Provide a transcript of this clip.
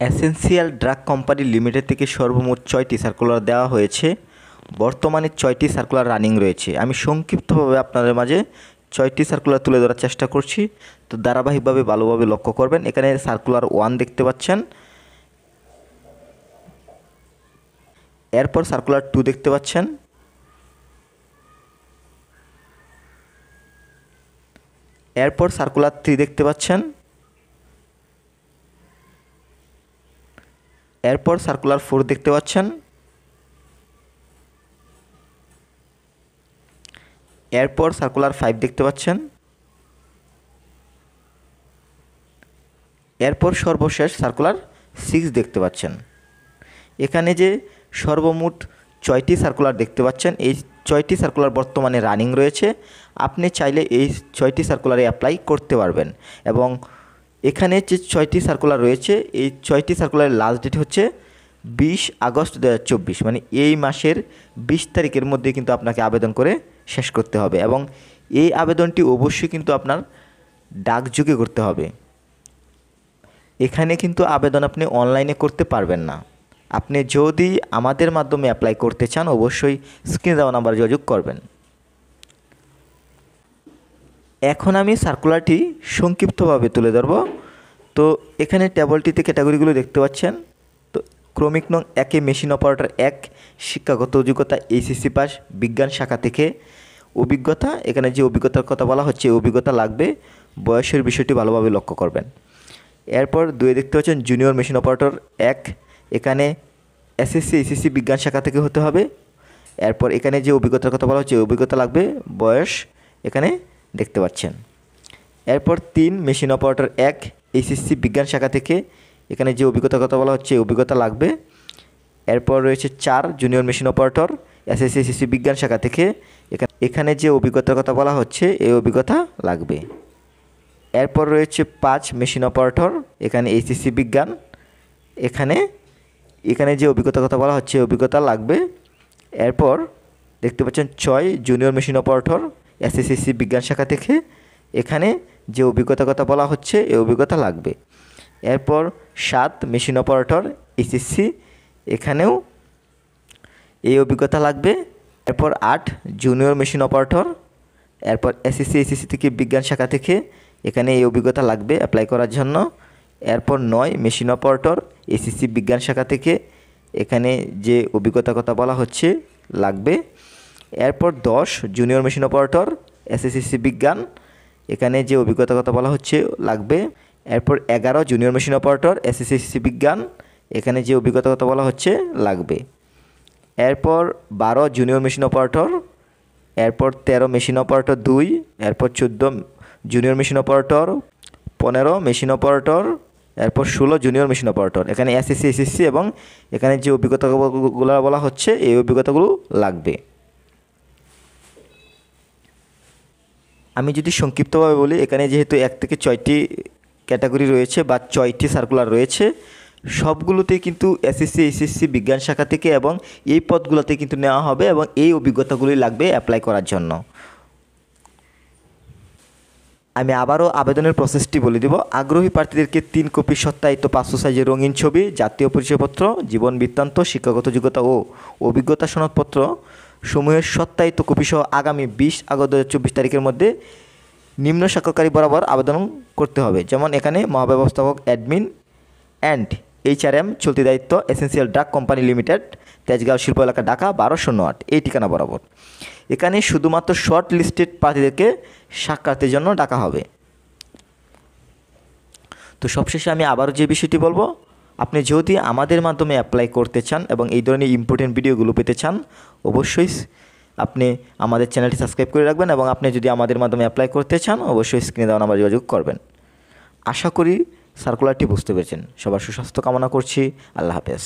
Essential drug company limited থেকে সর্বমোট 6টি সার্কুলার দেওয়া হয়েছে। বর্তমানে 6টি সার্কুলার রানিং রয়েছে। আমি সংক্ষিপ্তভাবে আপনাদের মাঝে 6টি সার্কুলার তুলে ধরার চেষ্টা করছি, তো ধারাবাহিকভাবে ভালোভাবে লক্ষ্য করবেন। এখানে সার্কুলার 1 দেখতে পাচ্ছেন, এরপর সার্কুলার 2 দেখতে পাচ্ছেন, এরপর সার্কুলার 3 দেখতে পাচ্ছেন, এরপর সার্কুলার 4 দেখতে পাচ্ছেন, এরপর সার্কুলার 5 দেখতে পাচ্ছেন, এরপর সর্বশেষ সার্কুলার 6 দেখতে পাচ্ছেন। এখানে যে সর্বমোট 6টি সার্কুলার দেখতে পাচ্ছেন, এই 6টি সার্কুলার বর্তমানে রানিং রয়েছে। আপনি চাইলে এই 6টি সার্কুলারে অ্যাপ্লাই করতে পারবেন। এবং এখানে যে 6টি সার্কুলার রয়েছে, এই 6টি সার্কুলারের লাস্ট ডেট হচ্ছে 20 আগস্ট 2024, মানে এই মাসের 20 তারিখের মধ্যে কিন্তু আপনাকে আবেদন করে শেষ করতে হবে। এবং এই আবেদনটি অবশ্যই কিন্তু আপনার ডাকযোগে করতে হবে। এখানে কিন্তু আবেদন আপনি অনলাইনে করতে পারবেন না। আপনি যদি আমাদের মাধ্যমে অ্যাপ্লাই করতে চান, অবশ্যই স্ক্রিনে দেওয়া নাম্বারে যোগাযোগ করবেন। এখন আমি সার্কুলারটি সংক্ষিপ্তভাবে তুলে ধরব। তো এখানে টেবলটিতে ক্যাটাগরিগুলো দেখতে পাচ্ছেন। তো ক্রমিক নং 1-এ মেশিন অপারেটর 1, শিক্ষাগত যোগ্যতা এইচএসসি পাস, বিজ্ঞান শাখা থেকে। অভিজ্ঞতা, এখানে যে অভিজ্ঞতার কথা বলা হচ্ছে, অভিজ্ঞতা লাগবে। বয়সের বিষয়টি ভালোভাবে লক্ষ্য করবেন। এরপর 2 দেখতে পাচ্ছেন জুনিয়র মেশিন অপারেটর 1, এখানে এসএসসি এইচএসসি বিজ্ঞান শাখা থেকে হতে হবে। এরপর এখানে যে অভিজ্ঞতার কথা বলা হচ্ছে, অভিজ্ঞতা লাগবে, বয়স এখানে দেখতে পাচ্ছেন। এরপর 3 মেশিন অপারেটর 1, এইচএসসি বিজ্ঞান শাখা থেকে, এখানে যে অভিজ্ঞতার কথা বলা হচ্ছে, অভিজ্ঞতা লাগবে। এরপর রয়েছে 4 junior machine operator SSC HSC বিজ্ঞান শাখা থেকে, এখানে যে অভিজ্ঞতার কথা বলা হচ্ছে, এই অভিজ্ঞতা লাগবে। এরপর রয়েছে 5 মেশিন অপারেটর, এখানে এইচএসসি বিজ্ঞান, এখানে যে অভিজ্ঞতার কথা বলা হচ্ছে, অভিজ্ঞতা লাগবে। এরপর দেখতে পাচ্ছেন 6 জুনিয়র মেশিন অপারেটর এসএসসি বিজ্ঞান শাখা থেকে, এখানে যে অভিজ্ঞতার কথা বলা হচ্ছে, এই অভিজ্ঞতা লাগবে। এরপর 7 মেশিন অপারেটর এইচএসসি, এখানেও এই অভিজ্ঞতা লাগবে। এরপর 8 জুনিয়র মেশিন অপারেটর, এরপর এসএসসি এইচএসসি থেকে বিজ্ঞান শাখা থেকে, এখানে এই অভিজ্ঞতা লাগবে অ্যাপ্লাই করার জন্য। এরপর 9 মেশিন অপারেটর এইচএসসি বিজ্ঞান শাখা থেকে, এখানে যে অভিজ্ঞতার কথা বলা হচ্ছে, লাগবে। এরপর 10 জুনিয়র মেশিন অপারেটর এসএসসি বিজ্ঞান, এখানে যে অভিজ্ঞতার কথা বলা হচ্ছে, লাগবে। এরপর 11 জুনিয়র মেশিন অপারেটর এসএসসি বিজ্ঞান, এখানে যে অভিজ্ঞতার কথা বলা হচ্ছে, লাগবে। এরপর 12 জুনিয়র মেশিন অপারেটর, এরপর 13 মেশিন অপারেটর 2, এরপর 14 junior machine operator, 15 machine operator, এরপর 16 জুনিয়র মেশিন অপারেটর, এখানে এসএসসি এইচএসসি এবং এখানে যে অভিজ্ঞতাগুলো বলা হচ্ছে, এই অভিজ্ঞতাগুলো লাগবে। আমি যদি সংক্ষিপ্তভাবে বলি, এখানে যেহেতু 1 থেকে 6টি ক্যাটাগরি রয়েছে বা 6টি সার্কুলার রয়েছে, সবগুলোতেই কিন্তু এসএসসি এইচএসসি বিজ্ঞান শাখা থেকে এবং এই পদগুলোতে কিন্তু নেওয়া হবে এবং এই অভিজ্ঞতাগুলি লাগবে অ্যাপ্লাই করার জন্য। আমি আবারও আবেদনের প্রসেসটি বলে দেব। আগ্রহী প্রার্থীদেরকে 3 কপি সত্যায়িত 500 সাইজের রঙিন ছবি, জাতীয় পরিচয়পত্র, জীবন বৃত্তান্ত, শিক্ষাগত যোগ্যতা ও অভিজ্ঞতা সনদপত্র সমূহের সত্যায়িত কপি সহ আগামী 20 আগস্ট 2024 তারিখের মধ্যে নিম্ন স্বাক্ষরকারী বরাবর আবেদন করতে হবে। যেমন এখানে মহাব্যবস্থাপক অ্যাডমিন অ্যান্ড HRM চলতি দায়িত্ব essential drug company limited, Tejgaon শিল্প এলাকা, ঢাকা 1208, এই ঠিকানা বরাবর। এখানে শুধুমাত্র শর্ট লিস্টেড প্রার্থীদেরকে সাক্ষাতের জন্য ডাকা হবে। তো সবশেষে আমি আবারও যে বিষয়টি বলবো, আপনি যদি আমাদের মাধ্যমে অ্যাপ্লাই করতে চান এবং এই ধরনের ইম্পর্টেন্ট ভিডিওগুলো পেতে চান, অবশ্যই আপনি আমাদের চ্যানেলটি সাবস্ক্রাইব করে রাখবেন। এবং আপনি যদি আমাদের মাধ্যমে অ্যাপ্লাই করতে চান, অবশ্যই স্ক্রিনে দেওয়া নাম্বারে যোগাযোগ করবেন। আশা করি সার্কুলারটি বুঝতে পেরেছেন। সবার সুস্বাস্থ্য কামনা করছি। আল্লাহ হাফেজ।